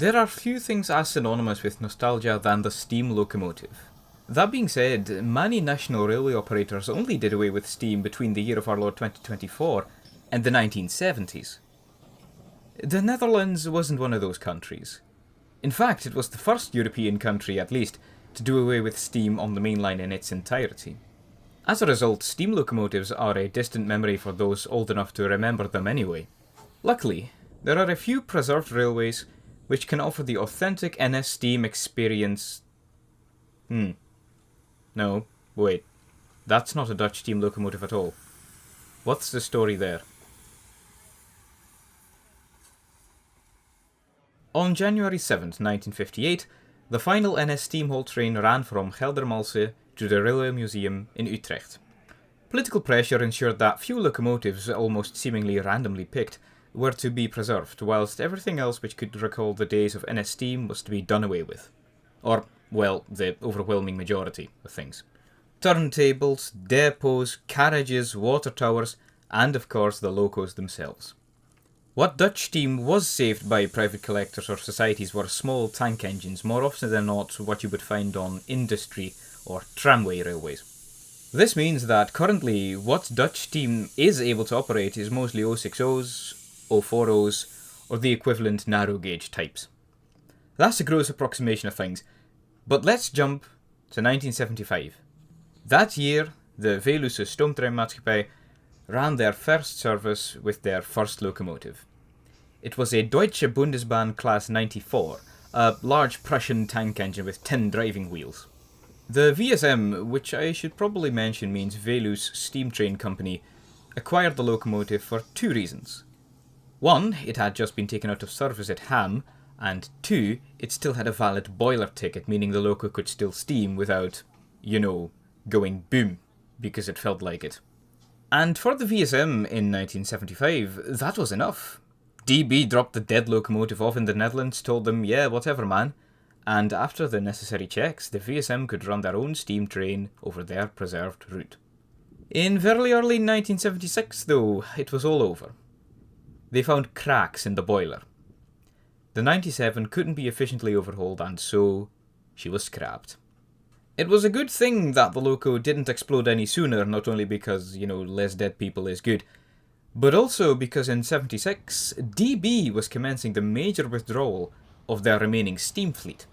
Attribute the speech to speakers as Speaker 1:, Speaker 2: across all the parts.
Speaker 1: There are few things as synonymous with nostalgia than the steam locomotive. That being said, many national railway operators only did away with steam between the year of our Lord 2024 and the 1970s. The Netherlands wasn't one of those countries. In fact, it was the first European country, at least, to do away with steam on the main line in its entirety. As a result, steam locomotives are a distant memory for those old enough to remember them anyway. Luckily, there are a few preserved railways which can offer the authentic NS steam experience. No, wait. That's not a Dutch steam locomotive at all. What's the story there? On January 7th, 1958, the final NS steam haul train ran from Geldermalsen to the Railway Museum in Utrecht. Political pressure ensured that few locomotives, almost seemingly randomly picked, were to be preserved, whilst everything else which could recall the days of NS steam was to be done away with. Or, well, the overwhelming majority of things. Turntables, depots, carriages, water towers, and of course the locos themselves. What Dutch steam was saved by private collectors or societies were small tank engines, more often than not what you would find on industry or tramway railways. This means that currently what Dutch steam is able to operate is mostly 060s, 040s, or the equivalent narrow gauge types. That's a gross approximation of things, but let's jump to 1975. That year, the Veluwe Stoomtreinmaatschappij ran their first service with their first locomotive. It was a Deutsche Bundesbahn Class 94, a large Prussian tank engine with 10 driving wheels. The VSM, which I should probably mention means Veluwe Steam Train Company, acquired the locomotive for two reasons. One, it had just been taken out of service at Ham, and two, it still had a valid boiler ticket, meaning the loco could still steam without, going boom, because it felt like it. And for the VSM in 1975, that was enough. DB dropped the dead locomotive off in the Netherlands, told them, yeah, whatever man, and after the necessary checks, the VSM could run their own steam train over their preserved route. In very early 1976, though, it was all over. They found cracks in the boiler. The 97 couldn't be efficiently overhauled, and so she was scrapped. It was a good thing that the loco didn't explode any sooner, not only because, less dead people is good, but also because in 76, DB was commencing the major withdrawal of their remaining steam fleet.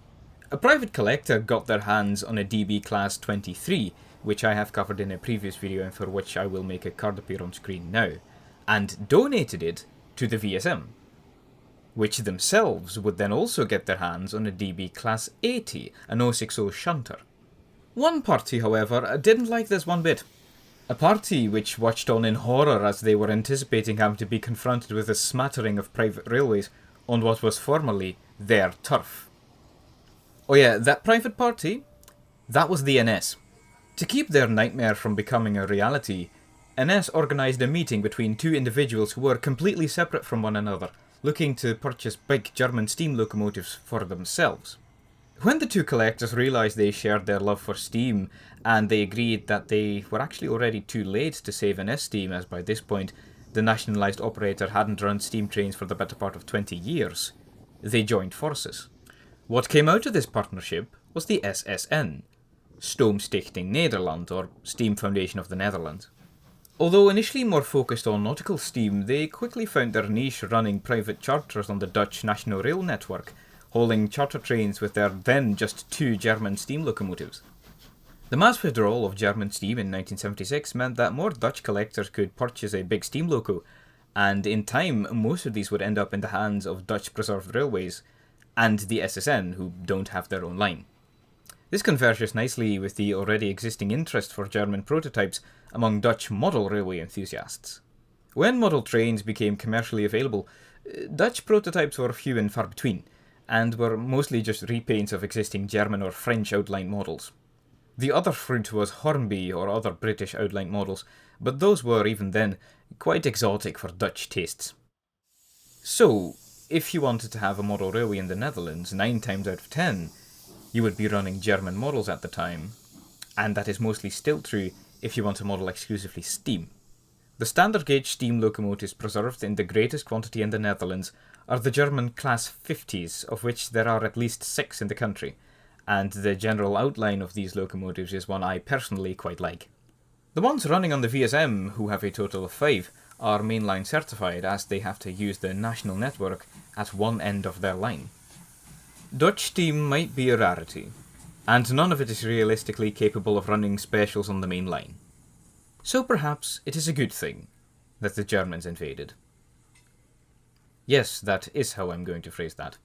Speaker 1: A private collector got their hands on a DB Class 23, which I have covered in a previous video and for which I will make a card appear on screen now, and donated it to the VSM, which themselves would then also get their hands on a DB Class 80, an 060 shunter. One party, however, didn't like this one bit. A party which watched on in horror as they were anticipating having to be confronted with a smattering of private railways on what was formerly their turf. Oh yeah, that private party? That was the NS. To keep their nightmare from becoming a reality, NS organised a meeting between two individuals who were completely separate from one another, looking to purchase big German steam locomotives for themselves. When the two collectors realised they shared their love for steam, and they agreed that they were actually already too late to save NS steam, as by this point the nationalised operator hadn't run steam trains for the better part of 20 years, they joined forces. What came out of this partnership was the SSN, Stoomstichting Nederland, or Steam Foundation of the Netherlands. Although initially more focused on nautical steam, they quickly found their niche running private charters on the Dutch National Rail network, hauling charter trains with their then just two German steam locomotives. The mass withdrawal of German steam in 1976 meant that more Dutch collectors could purchase a big steam loco, and in time most of these would end up in the hands of Dutch preserved railways and the SSN, who don't have their own line. This converges nicely with the already existing interest for German prototypes among Dutch model railway enthusiasts. When model trains became commercially available, Dutch prototypes were few and far between, and were mostly just repaints of existing German or French outline models. The other fruit was Hornby or other British outline models, but those were, even then, quite exotic for Dutch tastes. So, if you wanted to have a model railway in the Netherlands, 9 times out of 10, you would be running German models at the time, and that is mostly still true if you want a model exclusively steam. The standard gauge steam locomotives preserved in the greatest quantity in the Netherlands are the German Class 50s, of which there are at least 6 in the country, and the general outline of these locomotives is one I personally quite like. The ones running on the VSM, who have a total of 5, are mainline certified as they have to use the national network at one end of their line. Dutch steam might be a rarity, and none of it is realistically capable of running specials on the main line. So perhaps it is a good thing that the Germans invaded. Yes, that is how I'm going to phrase that.